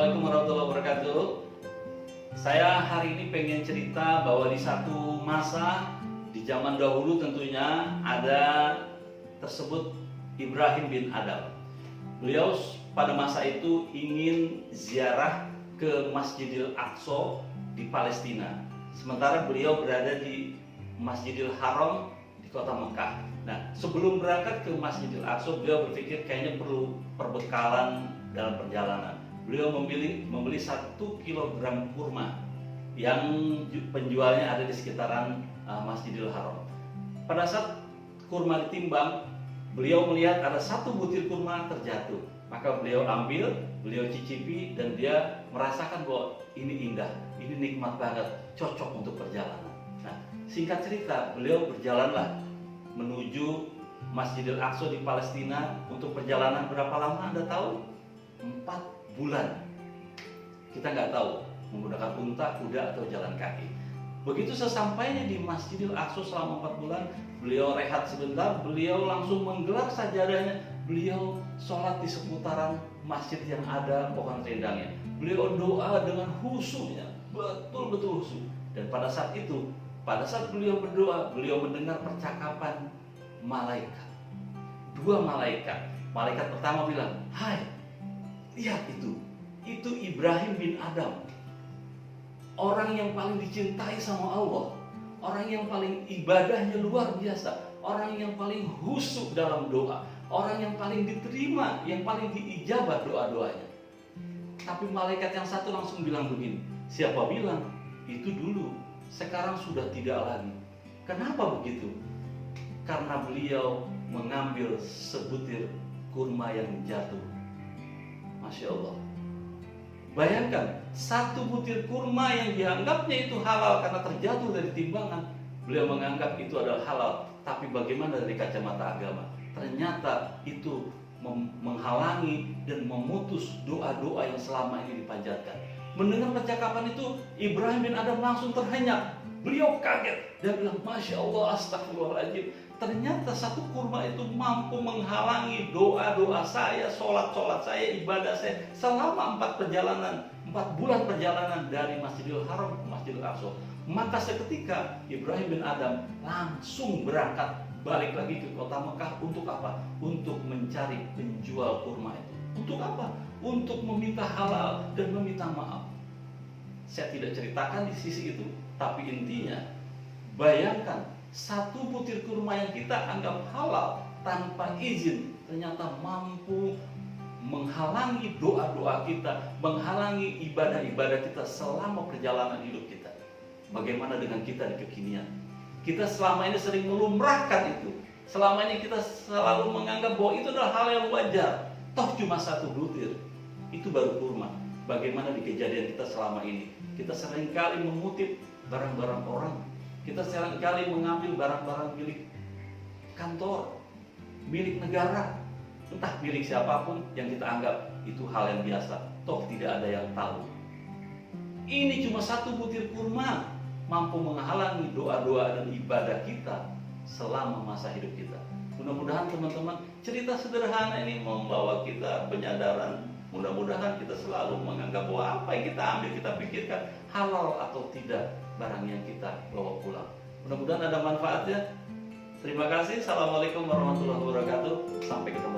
Assalamualaikum warahmatullahi wabarakatuh. Saya hari ini pengen cerita bahwa di satu masa di zaman dahulu tentunya ada tersebut Ibrahim bin Adham. Beliau pada masa itu ingin ziarah ke Masjidil Aqsa di Palestina. Sementara beliau berada di Masjidil Haram di kota Mekah. Nah, sebelum berangkat ke Masjidil Aqsa, beliau berpikir kayaknya perlu perbekalan dalam perjalanan. Beliau membeli 1 kilogram kurma yang penjualnya ada di sekitaran Masjidil Haram. Pada saat kurma ditimbang, beliau melihat ada 1 butir kurma terjatuh. Maka beliau ambil, beliau cicipi, dan dia merasakan bahwa ini indah, ini nikmat banget, cocok untuk perjalanan. Nah, singkat cerita, beliau berjalanlah menuju Masjidil Aqsa di Palestina untuk perjalanan berapa lama Anda tahu? 4 bulan. Kita nggak tahu menggunakan unta, kuda, atau jalan kaki. Begitu sesampainya di Masjidil Aqsa selama 4 bulan, beliau rehat sebentar, beliau langsung menggelar sajadahnya, beliau sholat di seputaran masjid yang ada pohon rindangnya. Beliau doa dengan khusyuknya, betul-betul khusyuk. Dan pada saat itu, pada saat beliau berdoa, beliau mendengar percakapan malaikat. 2 malaikat. Malaikat pertama bilang, "Hai, lihat itu Ibrahim bin Adham, orang yang paling dicintai sama Allah, orang yang paling ibadahnya luar biasa, orang yang paling khusyuk dalam doa, orang yang paling diterima, yang paling diijabah doa-doanya." Tapi malaikat yang satu langsung bilang begini, "Siapa bilang? Itu dulu, sekarang sudah tidak lagi." Kenapa begitu? Karena beliau mengambil sebutir kurma yang jatuh. Masya Allah. Bayangkan, 1 butir kurma yang dianggapnya itu halal karena terjatuh dari timbangan, beliau menganggap itu adalah halal. Tapi bagaimana dari kacamata agama? Ternyata itu menghalangi dan memutus doa-doa yang selama ini dipanjatkan. Mendengar percakapan itu, Ibrahim bin Adham langsung terhenyak. Beliau kaget dan bilang, "Masya Allah, astagfirullahaladzim. Ternyata 1 kurma itu mampu menghalangi doa-doa saya, sholat-sholat saya, ibadah saya selama 4 bulan perjalanan dari Masjidil Haram ke Masjidil Aqsa." Maka seketika Ibrahim bin Adham langsung berangkat balik lagi ke kota Mekah. Untuk apa? Untuk mencari penjual kurma itu. Untuk apa? Untuk meminta halal dan meminta maaf. Saya tidak ceritakan di sisi itu, tapi intinya, bayangkan 1 butir kurma yang kita anggap halal tanpa izin ternyata mampu menghalangi doa-doa kita, menghalangi ibadah-ibadah kita selama perjalanan hidup kita. Bagaimana dengan kita di kekinian? Kita selama ini sering melumrahkan itu. Selama ini kita selalu menganggap bahwa itu adalah hal yang wajar. Toh cuma 1 butir, itu baru kurma. Bagaimana di kejadian kita selama ini? Kita seringkali mengutip barang-barang orang. Kita seringkali mengambil barang-barang milik kantor, milik negara, entah milik siapapun yang kita anggap itu hal yang biasa. Toh tidak ada yang tahu. Ini cuma 1 butir kurma mampu menghalangi doa-doa dan ibadah kita selama masa hidup kita. Mudah-mudahan teman-teman, cerita sederhana ini membawa kita penyadaran. Mudah-mudahan kita selalu menganggap bahwa apa yang kita ambil, kita pikirkan halal atau tidak barang yang kita bawa pulang. Mudah-mudahan ada manfaatnya. Terima kasih. Assalamualaikum warahmatullahi wabarakatuh. Sampai ketemu.